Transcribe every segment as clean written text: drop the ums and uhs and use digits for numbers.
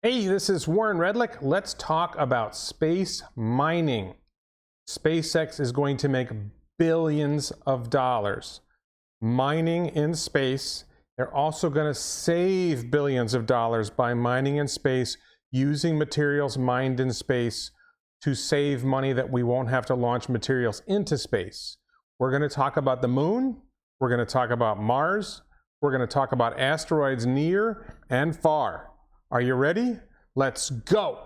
Hey, this is Warren Redlick. Let's talk about space mining. SpaceX is going to make billions of dollars mining in space. They're also going to save billions of dollars by mining in space, using materials mined in space to save money that we won't have to launch materials into space. We're going to talk about the moon. We're going to talk about Mars. We're going to talk about asteroids near and far. Are you ready? Let's go.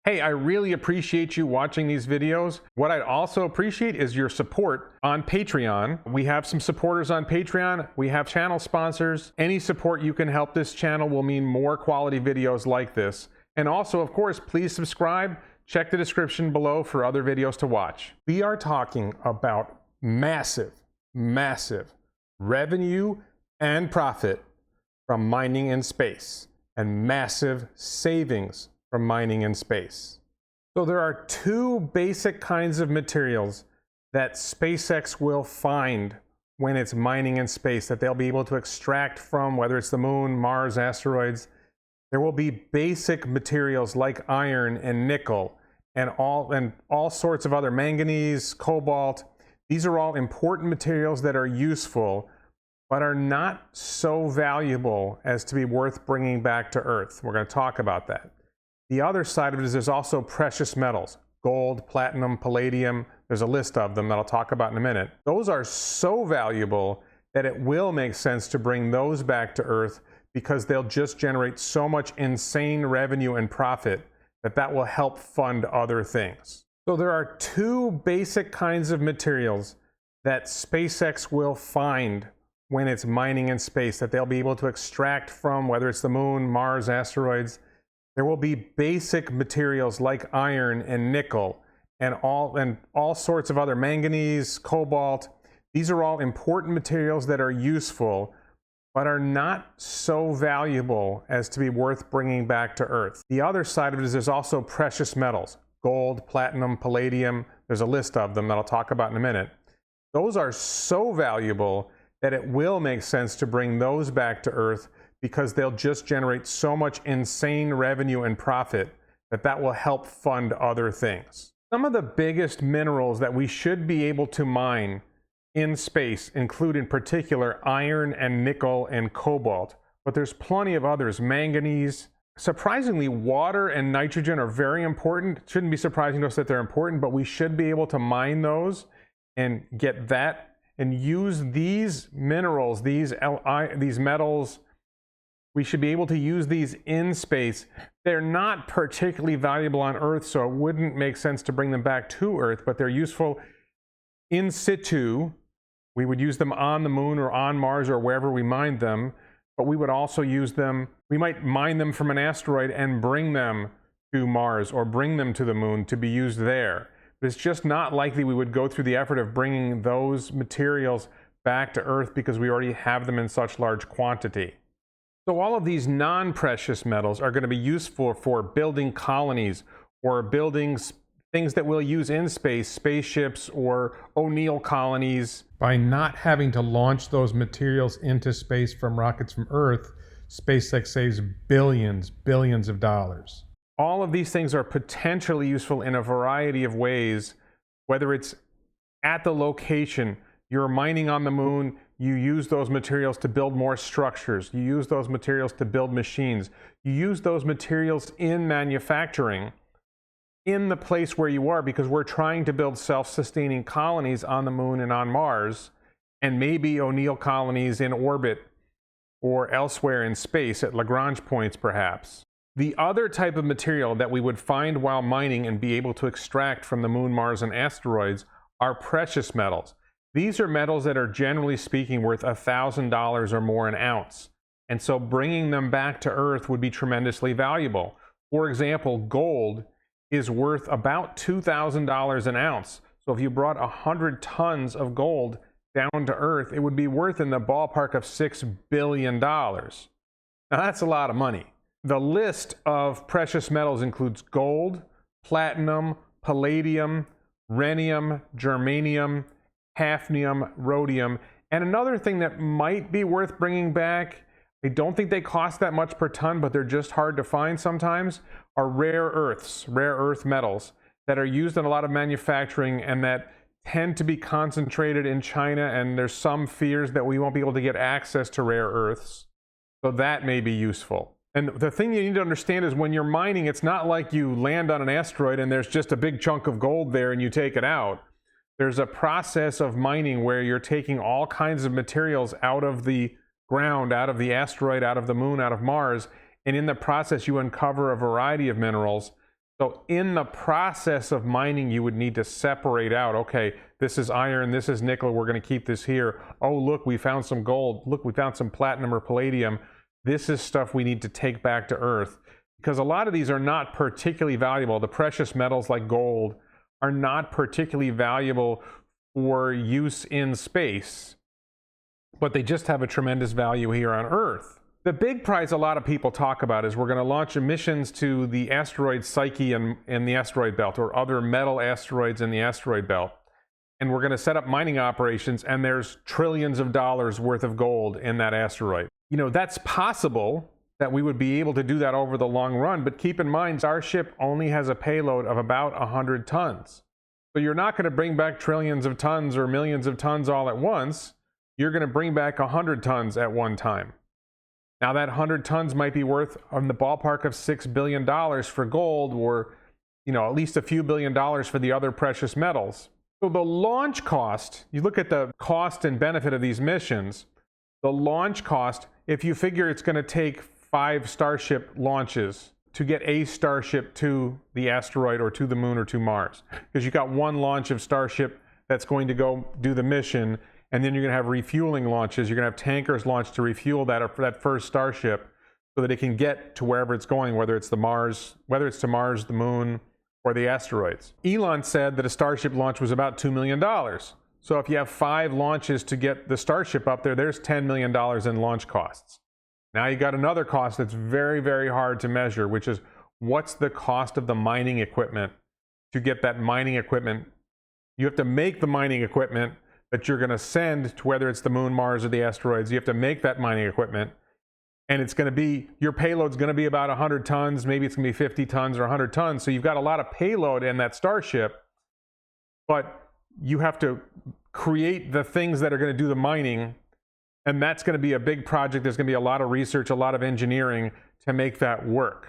Hey, I really appreciate you watching these videos. What I'd also appreciate is your support on Patreon. We have some supporters on Patreon. We have channel sponsors. Any support you can help this channel will mean more quality videos like this. And also, of course, please subscribe. Check the description below for other videos to watch. We are talking about massive revenue and profit from mining in space, and massive savings from mining in space. So there are two basic kinds of materials that SpaceX will find when it's mining in space, that they'll be able to extract from, whether it's the moon, Mars, asteroids. There will be basic materials like iron and nickel and all sorts of other, manganese, cobalt. These are all important materials that are useful, but are not so valuable as to be worth bringing back to Earth. We're going to talk about that. The other side of it is there's also precious metals, gold, platinum, palladium. There's a list of them that I'll talk about in a minute. Those are so valuable that it will make sense to bring those back to Earth, because they'll just generate so much insane revenue and profit that will help fund other things. So there are two basic kinds of materials that SpaceX will find when it's mining in space, that they'll be able to extract from, whether it's the moon, Mars, asteroids. There will be basic materials like iron and nickel and all sorts of other, manganese, cobalt. These are all important materials that are useful, but are not so valuable as to be worth bringing back to Earth. The other side of it is there's also precious metals, gold, platinum, palladium. There's a list of them that I'll talk about in a minute. Those are so valuable that it will make sense to bring those back to Earth, because they'll just generate so much insane revenue and profit that will help fund other things. Some of the biggest minerals that we should be able to mine in space include in particular iron and nickel and cobalt, but there's plenty of others, manganese. Surprisingly, water and nitrogen are very important. It shouldn't be surprising to us that they're important, but we should be able to mine those and get that and use these minerals, these metals. We should be able to use these in space. They're not particularly valuable on Earth, so it wouldn't make sense to bring them back to Earth, but they're useful in situ. We would use them on the moon or on Mars or wherever we mine them, but we would also use them. We might mine them from an asteroid and bring them to Mars or bring them to the moon to be used there. But it's just not likely we would go through the effort of bringing those materials back to Earth, because we already have them in such large quantity. So all of these non-precious metals are going to be useful for building colonies or building things that we'll use in space, spaceships or O'Neill colonies. By not having to launch those materials into space from rockets from Earth, SpaceX saves billions of dollars. All of these things are potentially useful in a variety of ways, whether it's at the location. You're mining on the moon, you use those materials to build more structures. You use those materials to build machines. You use those materials in manufacturing in the place where you are, because we're trying to build self-sustaining colonies on the moon and on Mars, and maybe O'Neill colonies in orbit or elsewhere in space at Lagrange points perhaps. The other type of material that we would find while mining and be able to extract from the moon, Mars, and asteroids are precious metals. These are metals that are, generally speaking, worth $1,000 or more an ounce. And so bringing them back to Earth would be tremendously valuable. For example, gold is worth about $2,000 an ounce. So if you brought 100 tons of gold down to Earth, it would be worth in the ballpark of $6 billion. Now that's a lot of money. The list of precious metals includes gold, platinum, palladium, rhenium, germanium, hafnium, rhodium, and another thing that might be worth bringing back I don't think they cost that much per ton, but they're just hard to find sometimes, are rare earths, rare earth metals that are used in a lot of manufacturing and that tend to be concentrated in China, and there's some fears that we won't be able to get access to rare earths. So that may be useful. And the thing you need to understand is when you're mining, it's not like you land on an asteroid and there's just a big chunk of gold there and you take it out. There's a process of mining where you're taking all kinds of materials out of the ground, out of the asteroid, out of the moon, out of Mars, and in the process you uncover a variety of minerals. So in the process of mining, you would need to separate out, okay, this is iron, this is nickel, we're going to keep this here. Oh, look, we found some gold. Look, we found some platinum or palladium. This is stuff we need to take back to Earth, because a lot of these are not particularly valuable. The precious metals like gold are not particularly valuable for use in space, but they just have a tremendous value here on Earth. The big prize a lot of people talk about is we're going to launch missions to the asteroid Psyche in the asteroid belt, or other metal asteroids in the asteroid belt. And we're going to set up mining operations, and there's trillions of dollars worth of gold in that asteroid. You know, that's possible that we would be able to do that over the long run, but keep in mind, Starship only has a payload of about 100 tons. So you're not going to bring back trillions of tons or millions of tons all at once. You're going to bring back 100 tons at one time. Now that 100 tons might be worth in the ballpark of $6 billion for gold, or, you know, at least a few $billion for the other precious metals. So the launch cost, you look at the cost and benefit of these missions, the launch cost, if you figure it's going to take 5 Starship launches to get a Starship to the asteroid or to the moon or to Mars, because you've got one launch of Starship that's going to go do the mission, and then you're going to have refueling launches. You're going to have tankers launched to refuel that first Starship so that it can get to wherever it's going, whether it's to Mars, the moon, or the asteroids. Elon said that a Starship launch was about $2 million. So if you have 5 launches to get the Starship up there, there's $10 million in launch costs. Now you got another cost that's very, very hard to measure, which is what's the cost of the mining equipment to get that mining equipment. You have to make the mining equipment that you're going to send to whether it's the moon, Mars, or the asteroids. You have to make that mining equipment, and it's going to be, your payload's going to be about 100 tons, maybe it's going to be 50 tons or 100 tons. So you've got a lot of payload in that Starship, but you have to create the things that are going to do the mining, and that's going to be a big project. There's going to be a lot of research, a lot of engineering to make that work.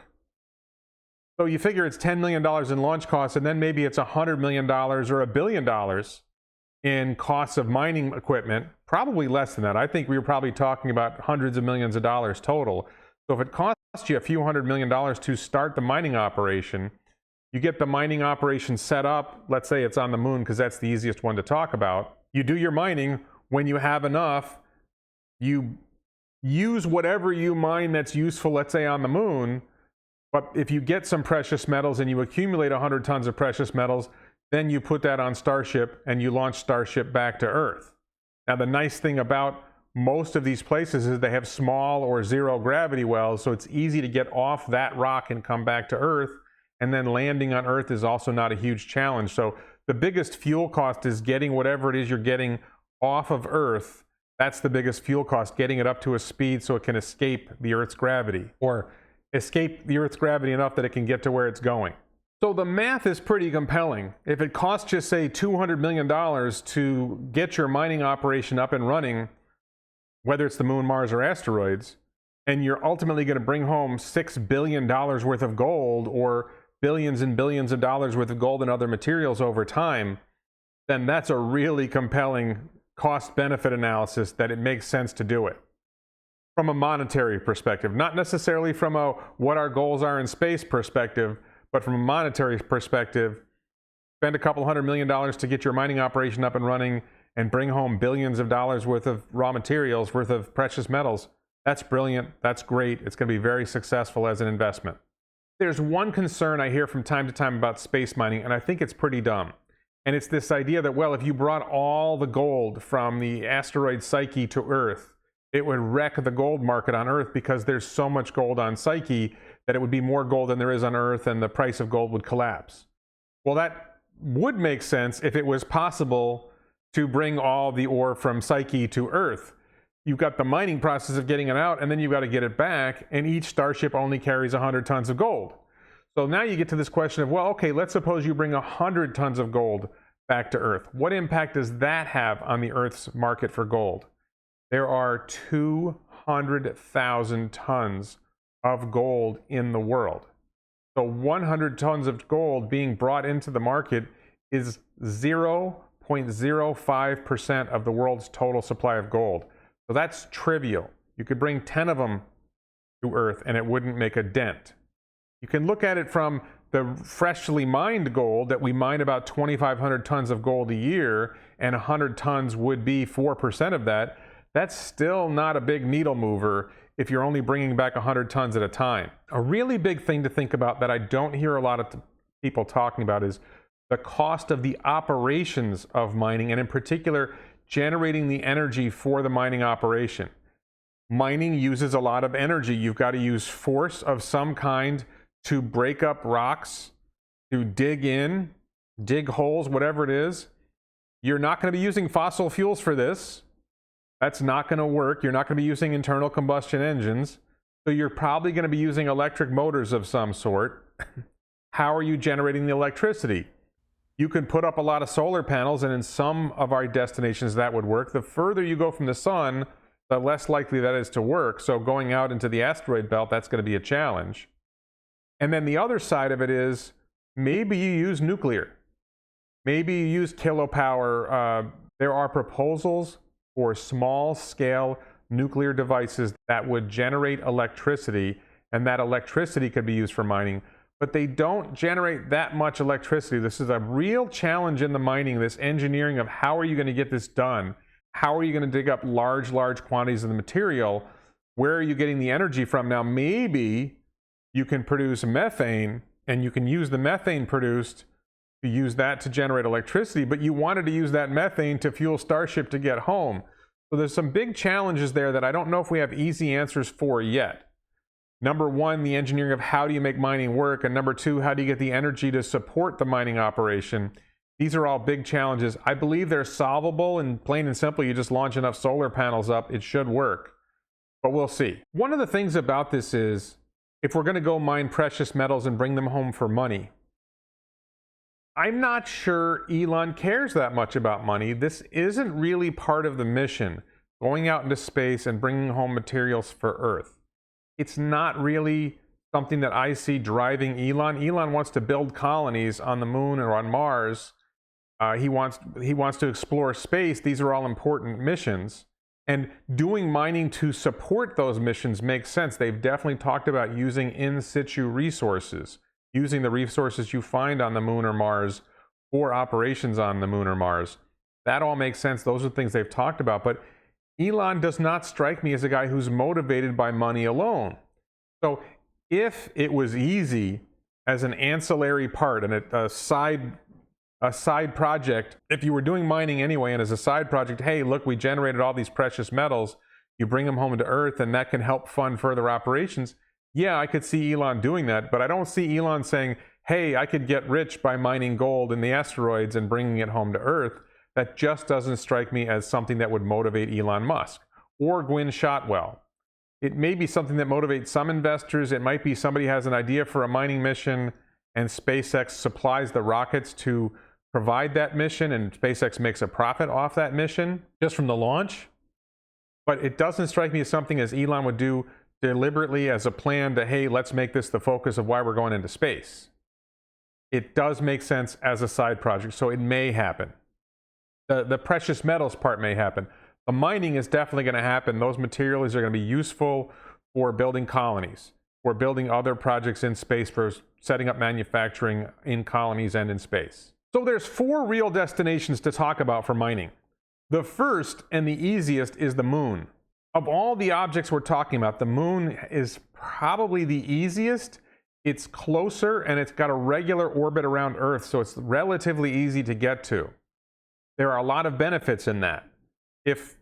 So you figure it's $10 million in launch costs, and then maybe it's $100 million or $1 billion in costs of mining equipment. Probably less than that. I think we were probably talking about hundreds of millions of dollars total. So if it costs you a few $100 million to start the mining operation, you get the mining operation set up. Let's say it's on the moon, because that's the easiest one to talk about. You do your mining. When you have enough, you use whatever you mine that's useful, let's say on the moon. But if you get some precious metals and you accumulate 100 tons of precious metals, then you put that on Starship and you launch Starship back to Earth. Now the nice thing about most of these places is they have small or zero gravity wells, so it's easy to get off that rock and come back to Earth. And then landing on Earth is also not a huge challenge. So the biggest fuel cost is getting whatever it is you're getting off of Earth. That's the biggest fuel cost, getting it up to a speed so it can escape the Earth's gravity, or escape the Earth's gravity enough that it can get to where it's going. So the math is pretty compelling. If it costs you, say, $200 million to get your mining operation up and running, whether it's the moon, Mars, or asteroids, and you're ultimately going to bring home $6 billion worth of gold, or billions and billions of dollars worth of gold and other materials over time, then that's a really compelling cost-benefit analysis that it makes sense to do it. From a monetary perspective, not necessarily from a what our goals are in space perspective, but from a monetary perspective, spend a couple $100 million to get your mining operation up and running and bring home billions of dollars worth of raw materials, worth of precious metals. That's brilliant. That's great. It's going to be very successful as an investment. There's one concern I hear from time to time about space mining, and I think it's pretty dumb. And it's this idea that, well, if you brought all the gold from the asteroid Psyche to Earth, it would wreck the gold market on Earth, because there's so much gold on Psyche that it would be more gold than there is on Earth, and the price of gold would collapse. Well, that would make sense if it was possible to bring all the ore from Psyche to Earth. you've got the mining process of getting it out, and then you've got to get it back, and each starship only carries 100 tons of gold. So now you get to this question of, well, okay, let's suppose you bring 100 tons of gold back to Earth. What impact does that have on the Earth's market for gold? There are 200,000 tons of gold in the world. So 100 tons of gold being brought into the market is 0.05% of the world's total supply of gold. So that's trivial. You could bring 10 of them to Earth and it wouldn't make a dent. You can look at it from the freshly mined gold that we mine about 2,500 tons of gold a year, and 100 tons would be 4% of that. That's still not a big needle mover if you're only bringing back 100 tons at a time. A really big thing to think about that I don't hear a lot of people talking about is the cost of the operations of mining, and in particular, generating the energy for the mining operation. Mining uses a lot of energy. You've got to use force of some kind to break up rocks, to dig in, dig holes, whatever it is. You're not going to be using fossil fuels for this. That's not going to work. You're not going to be using internal combustion engines. So you're probably going to be using electric motors of some sort. How are you generating the electricity? You can put up a lot of solar panels, and in some of our destinations that would work. The further you go from the sun, the less likely that is to work. So going out into the asteroid belt, that's going to be a challenge. And then the other side of it is maybe you use nuclear. Maybe you use kilopower. There are proposals for small-scale nuclear devices that would generate electricity, and that electricity could be used for mining. But they don't generate that much electricity. This is a real challenge in the mining, this engineering of how are you going to get this done? How are you going to dig up large quantities of the material? Where are you getting the energy from? Now, maybe you can produce methane, and you can use the methane produced to use that to generate electricity, but you wanted to use that methane to fuel Starship to get home. So there's some big challenges there that I don't know if we have easy answers for yet. Number one, the engineering of how do you make mining work, and number two, how do you get the energy to support the mining operation? These are all big challenges. I believe they're solvable, and plain and simple, you just launch enough solar panels up, it should work. But we'll see. One of the things about this is, if we're going to go mine precious metals and bring them home for money, I'm not sure Elon cares that much about money. This isn't really part of the mission, going out into space and bringing home materials for Earth. It's not really something that I see driving Elon. Elon wants to build colonies on the moon or on Mars. He wants to explore space. These are all important missions. And doing mining to support those missions makes sense. They've definitely talked about using in situ resources, using the resources you find on the moon or Mars for operations on the moon or Mars. That all makes sense. Those are things they've talked about. But Elon does not strike me as a guy who's motivated by money alone. So if it was easy as an ancillary part and a side project, if you were doing mining anyway and as a side project, hey, look, we generated all these precious metals, you bring them home to Earth and that can help fund further operations. Yeah, I could see Elon doing that, but I don't see Elon saying, hey, I could get rich by mining gold in the asteroids and bringing it home to Earth. That just doesn't strike me as something that would motivate Elon Musk or Gwynne Shotwell. It may be something that motivates some investors. It might be somebody has an idea for a mining mission and SpaceX supplies the rockets to provide that mission, and SpaceX makes a profit off that mission just from the launch. But it doesn't strike me as something as Elon would do deliberately as a plan to, hey, let's make this the focus of why we're going into space. It does make sense as a side project, so it may happen. The precious metals part may happen. The mining is definitely going to happen. Those materials are going to be useful for building colonies, for building other projects in space, for setting up manufacturing in colonies and in space. So there's 4 real destinations to talk about for mining. The first and the easiest is the moon. Of all the objects we're talking about, the moon is probably the easiest. It's closer and it's got a regular orbit around Earth, so it's relatively easy to get to. There are a lot of benefits in that. If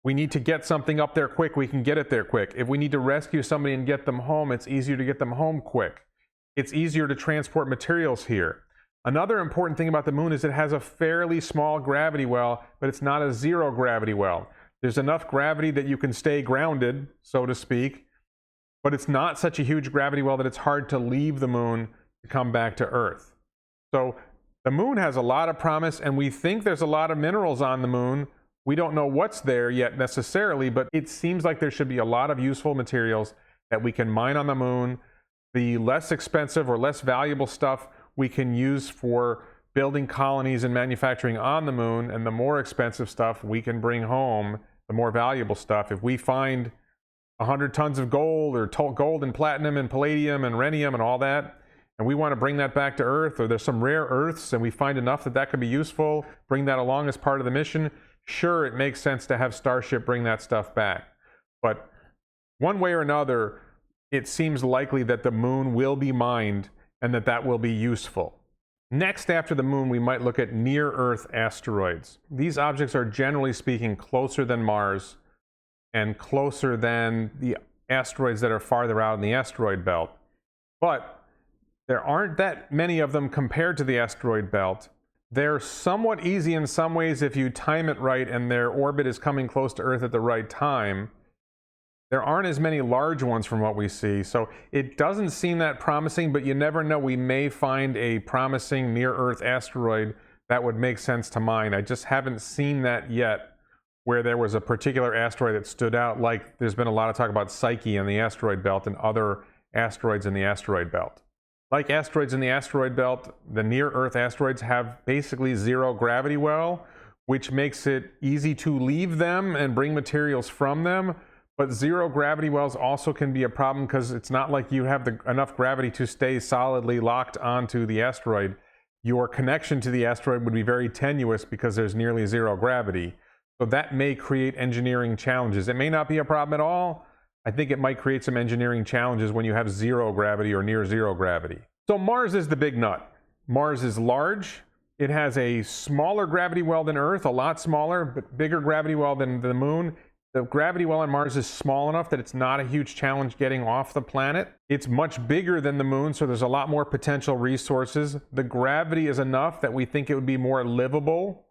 we need to get something up there quick, we can get it there quick. If we need to rescue somebody and get them home, it's easier to get them home quick. It's easier to transport materials here. Another important thing about the moon is it has a fairly small gravity well, but it's not a zero gravity well. There's enough gravity that you can stay grounded, so to speak, but it's not such a huge gravity well that it's hard to leave the moon to come back to Earth. So the moon has a lot of promise, and we think there's a lot of minerals on the moon. We don't know what's there yet necessarily, but it seems like there should be a lot of useful materials that we can mine on the moon. The less expensive or less valuable stuff we can use for building colonies and manufacturing on the moon, and the more expensive stuff we can bring home, the more valuable stuff. If we find 100 tons of gold, or gold and platinum and palladium and rhenium and all that, and we want to bring that back to Earth, or there's some rare earths and we find enough that that could be useful, bring that along as part of the mission, sure, it makes sense to have Starship bring that stuff back. But one way or another, it seems likely that the moon will be mined and that that will be useful. Next, after the moon, we might look at near-Earth asteroids. These objects are, generally speaking, closer than Mars and closer than the asteroids that are farther out in the asteroid belt. But there aren't that many of them compared to the asteroid belt. They're somewhat easy in some ways if you time it right and their orbit is coming close to Earth at the right time. There aren't as many large ones from what we see, so it doesn't seem that promising, but you never know. We may find a promising near-Earth asteroid that would make sense to mine. I just haven't seen that yet, where there was a particular asteroid that stood out, like there's been a lot of talk about Psyche in the asteroid belt and other asteroids in the asteroid belt. Like asteroids in the asteroid belt, the near-Earth asteroids have basically zero gravity well, which makes it easy to leave them and bring materials from them. But zero gravity wells also can be a problem because it's not like you have enough gravity to stay solidly locked onto the asteroid. Your connection to the asteroid would be very tenuous because there's nearly zero gravity. So that may create engineering challenges. It may not be a problem at all. I think it might create some engineering challenges when you have zero gravity or near zero gravity. So Mars is the big nut. Mars is large. It has a smaller gravity well than Earth, a lot smaller, but bigger gravity well than the moon. The gravity well on Mars is small enough that it's not a huge challenge getting off the planet. It's much bigger than the moon, so there's a lot more potential resources. The gravity is enough that we think it would be more livable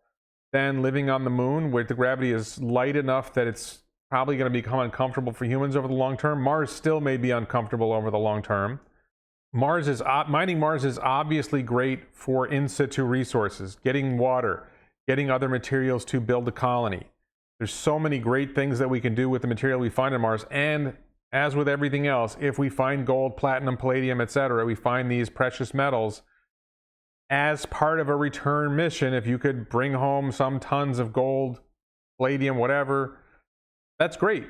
than living on the moon, where the gravity is light enough that it's probably going to become uncomfortable for humans over the long term. Mars still may be uncomfortable over the long term. Mining Mars is obviously great for in situ resources, getting water, getting other materials to build a colony. There's so many great things that we can do with the material we find on Mars, and as with everything else, if we find gold, platinum, palladium, etc., we find these precious metals, as part of a return mission, if you could bring home some tons of gold, palladium, whatever, that's great.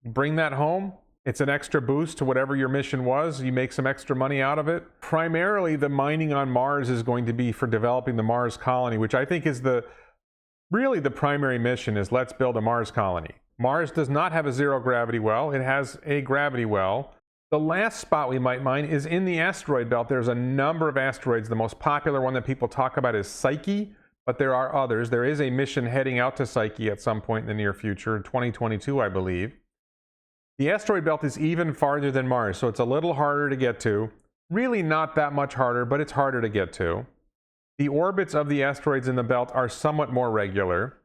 Bring that home. It's an extra boost to whatever your mission was. You make some extra money out of it. Primarily, the mining on Mars is going to be for developing the Mars colony, which I think is really the primary mission, is let's build a Mars colony. Mars does not have a zero gravity well. It has a gravity well. The last spot we might mine is in the asteroid belt. There's a number of asteroids. The most popular one that people talk about is Psyche, but there are others. There is a mission heading out to Psyche at some point in the near future, 2022, I believe. The asteroid belt is even farther than Mars, so it's a little harder to get to. Really not that much harder, but it's harder to get to. The orbits of the asteroids in the belt are somewhat more regular.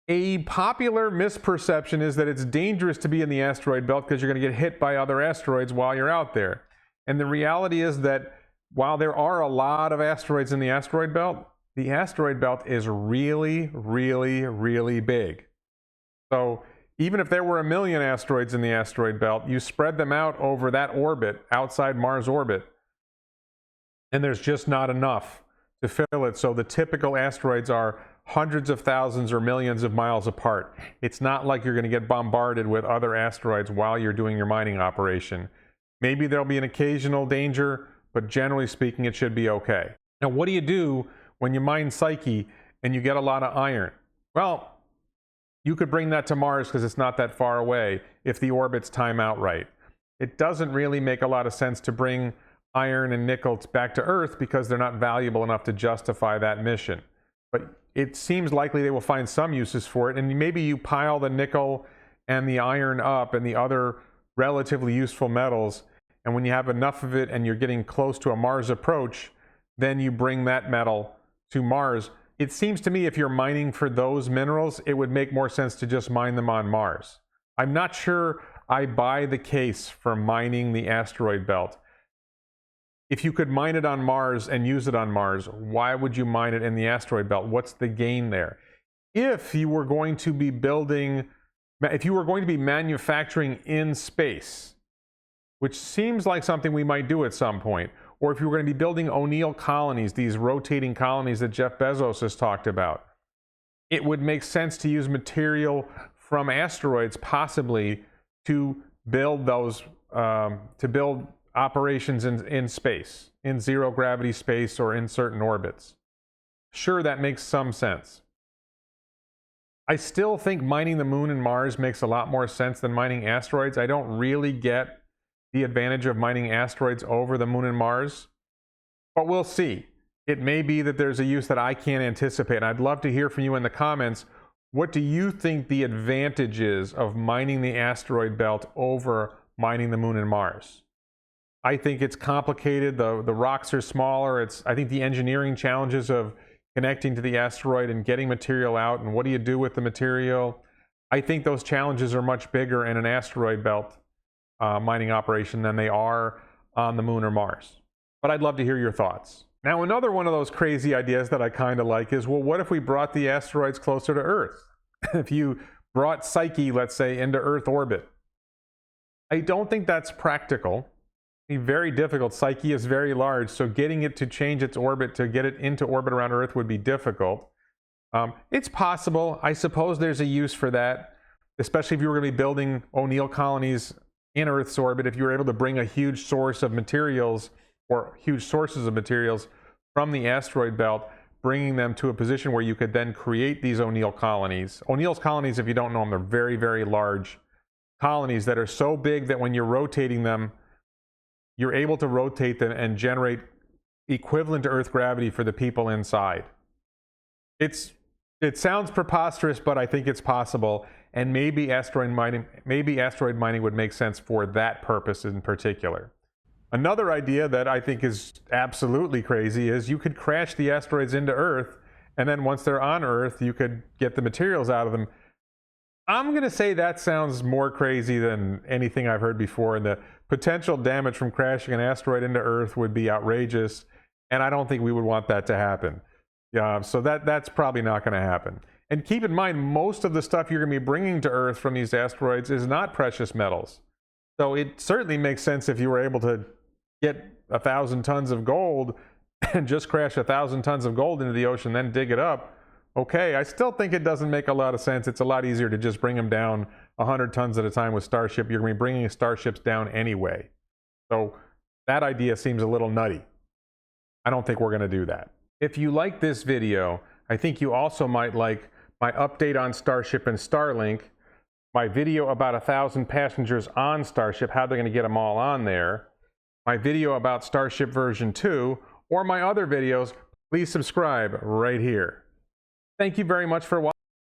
A popular misperception is that it's dangerous to be in the asteroid belt because you're going to get hit by other asteroids while you're out there. And the reality is that while there are a lot of asteroids in the asteroid belt, the asteroid belt is really, really, really big. So even if there were 1 million asteroids in the asteroid belt, you spread them out over that orbit, outside Mars orbit, and there's just not enough to fill it. So the typical asteroids are hundreds of thousands or millions of miles apart. It's not like you're going to get bombarded with other asteroids while you're doing your mining operation. Maybe there'll be an occasional danger, but generally speaking, it should be okay. Now, what do you do when you mine Psyche and you get a lot of iron? Well, you could bring that to Mars because it's not that far away if the orbits time out right. It doesn't really make a lot of sense to bring iron and nickel back to Earth because they're not valuable enough to justify that mission. But it seems likely they will find some uses for it, and maybe you pile the nickel and the iron up and the other relatively useful metals, and when you have enough of it and you're getting close to a Mars approach, then you bring that metal to Mars. it seems to me if you're mining for those minerals, it would make more sense to just mine them on Mars. I'm not sure I buy the case for mining the asteroid belt. If you could mine it on Mars and use it on Mars, why would you mine it in the asteroid belt? What's the gain there? If you were going to be manufacturing in space, which seems like something we might do at some point, or if you were going to be building O'Neill colonies, these rotating colonies that Jeff Bezos has talked about, it would make sense to use material from asteroids possibly to build those, to build operations in space, in zero gravity space or in certain orbits. Sure, that makes some sense. I still think mining the moon and Mars makes a lot more sense than mining asteroids. I don't really get the advantage of mining asteroids over the moon and Mars, but we'll see. It may be that there's a use that I can't anticipate. And I'd love to hear from you in the comments. What do you think the advantage is of mining the asteroid belt over mining the moon and Mars? I think it's complicated. The rocks are smaller. I think the engineering challenges of connecting to the asteroid and getting material out, and what do you do with the material? I think those challenges are much bigger in an asteroid belt mining operation than they are on the moon or Mars. But I'd love to hear your thoughts. Now, another one of those crazy ideas that I kind of like is, well, what if we brought the asteroids closer to Earth? If you brought Psyche, let's say, into Earth orbit. I don't think that's practical. It'd be very difficult. Psyche is very large, so getting it to change its orbit to get it into orbit around Earth would be difficult. It's possible. I suppose there's a use for that, especially if you were going to be building O'Neill colonies in Earth's orbit. If you were able to bring a huge source of materials or huge sources of materials from the asteroid belt, bringing them to a position where you could then create these O'Neill colonies. O'Neill's colonies, if you don't know them, they're very, very large colonies that are so big that when you're rotating them, you're able to rotate them and generate equivalent to Earth gravity for the people inside. It sounds preposterous, but I think it's possible, and maybe asteroid mining would make sense for that purpose in particular. Another idea that I think is absolutely crazy is you could crash the asteroids into Earth, and then once they're on Earth, you could get the materials out of them. I'm going to say that sounds more crazy than anything I've heard before, and the potential damage from crashing an asteroid into Earth would be outrageous, and I don't think we would want that to happen. So that's probably not going to happen. And keep in mind, most of the stuff you're going to be bringing to Earth from these asteroids is not precious metals. So it certainly makes sense if you were able to get 1,000 tons of gold and just crash 1,000 tons of gold into the ocean, then dig it up. Okay, I still think it doesn't make a lot of sense. It's a lot easier to just bring them down 100 tons at a time with Starship. You're going to be bringing starships down anyway. So that idea seems a little nutty. I don't think we're going to do that. If you like this video, I think you also might like my update on Starship and Starlink, my video about 1,000 passengers on Starship, how they're going to get them all on there, my video about Starship version 2, or my other videos. Please subscribe right here. Thank you very much for watching.